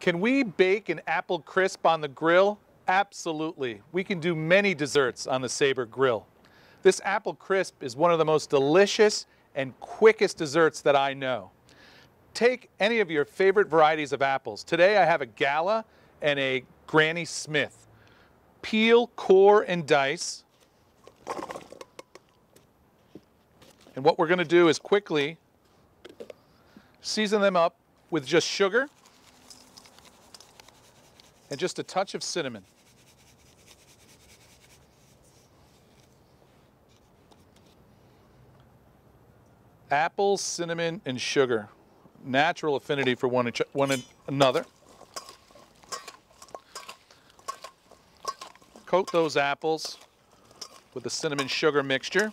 Can we bake an apple crisp on the grill? Absolutely. We can do many desserts on the Saber grill. This apple crisp is one of the most delicious and quickest desserts that I know. Take any of your favorite varieties of apples. Today I have a Gala and a Granny Smith. Peel, core, and dice. And what we're going to do is quickly season them up with just sugar and just a touch of cinnamon. Apples, cinnamon, and sugar. Natural affinity for one another. Coat those apples with the cinnamon sugar mixture.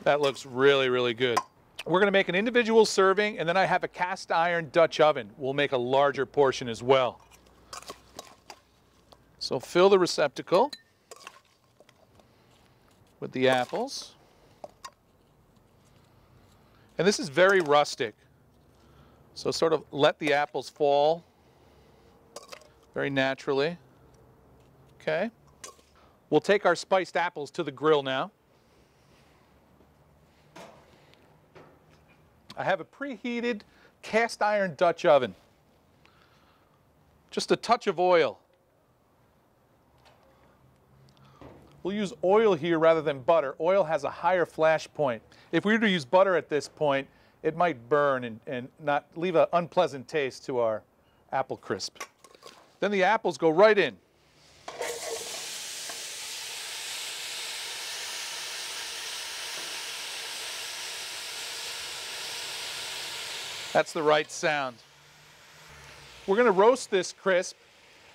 That looks really, really good. We're going to make an individual serving, and then I have a cast iron Dutch oven. We'll make a larger portion as well. So fill the receptacle with the apples. And this is very rustic. So sort of let the apples fall very naturally. Okay. We'll take our spiced apples to the grill now. I have a preheated cast iron Dutch oven. Just a touch of oil. We'll use oil here rather than butter. Oil has a higher flash point. If we were to use butter at this point, it might burn and not leave an unpleasant taste to our apple crisp. Then the apples go right in. That's the right sound. We're going to roast this crisp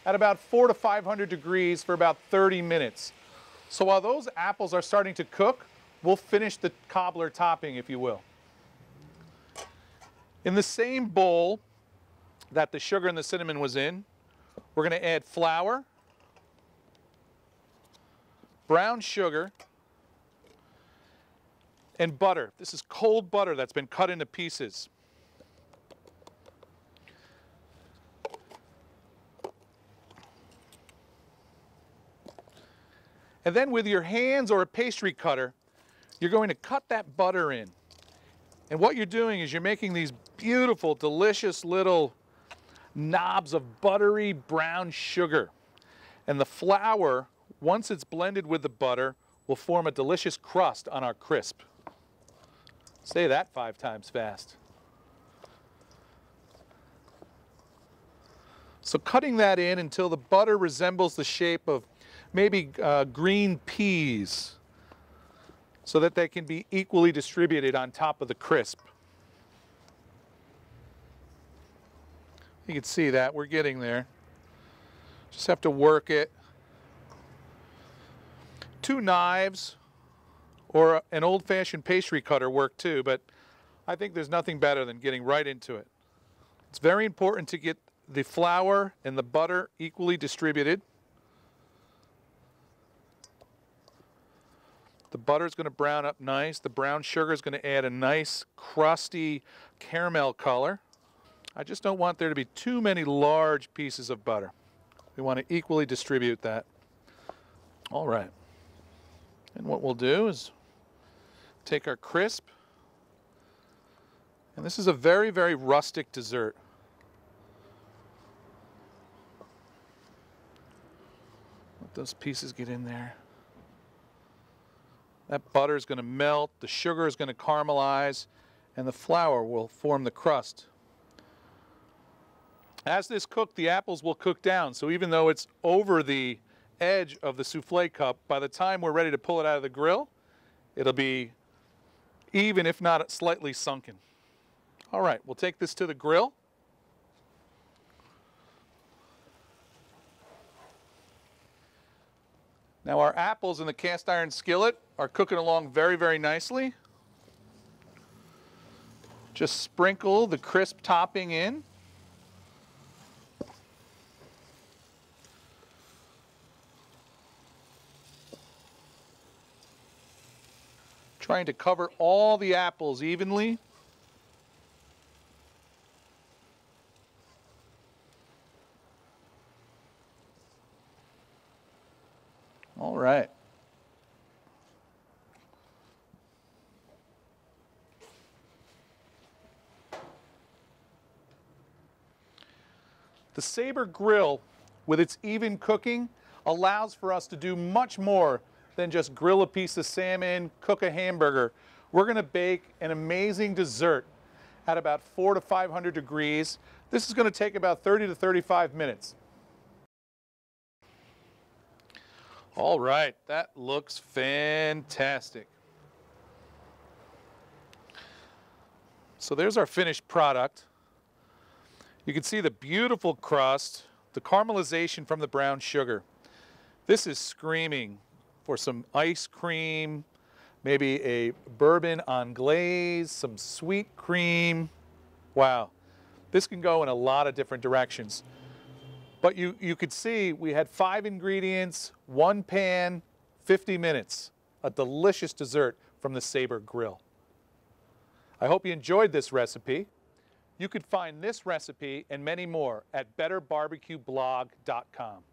at about 400 to 500 degrees for about 30 minutes. So while those apples are starting to cook, we'll finish the cobbler topping, if you will. In the same bowl that the sugar and the cinnamon was in, we're going to add flour, brown sugar, and butter. This is cold butter that's been cut into pieces. And then with your hands or a pastry cutter, you're going to cut that butter in. And what you're doing is you're making these beautiful, delicious little knobs of buttery brown sugar. And the flour, once it's blended with the butter, will form a delicious crust on our crisp. Say that 5 times fast. So cutting that in until the butter resembles the shape of maybe green peas, so that they can be equally distributed on top of the crisp. You can see that, we're getting there. Just have to work it. 2 knives or an old-fashioned pastry cutter work too, but I think there's nothing better than getting right into it. It's very important to get the flour and the butter equally distributed. The butter is going to brown up nice. The brown sugar is going to add a nice crusty caramel color. I just don't want there to be too many large pieces of butter. We want to equally distribute that. All right. And what we'll do is take our crisp. And this is a very, very rustic dessert. Let those pieces get in there. That butter is going to melt, the sugar is going to caramelize, and the flour will form the crust. As this cooks, the apples will cook down, so even though it's over the edge of the souffle cup, by the time we're ready to pull it out of the grill, it'll be even, if not slightly sunken. All right, we'll take this to the grill. Now our apples in the cast iron skillet are cooking along very, very nicely. Just sprinkle the crisp topping in. Trying to cover all the apples evenly. All right. The Saber grill, with its even cooking, allows for us to do much more than just grill a piece of salmon, cook a hamburger. We're going to bake an amazing dessert at about 400 to 500 degrees. This is going to take about 30 to 35 minutes. All right, that looks fantastic. So there's our finished product. You can see the beautiful crust, the caramelization from the brown sugar. This is screaming for some ice cream, maybe a bourbon anglaise, some sweet cream. Wow, this can go in a lot of different directions. But you could see we had 5 ingredients, 1 pan, 50 minutes. A delicious dessert from the Saber grill. I hope you enjoyed this recipe. You could find this recipe and many more at betterbarbecueblog.com.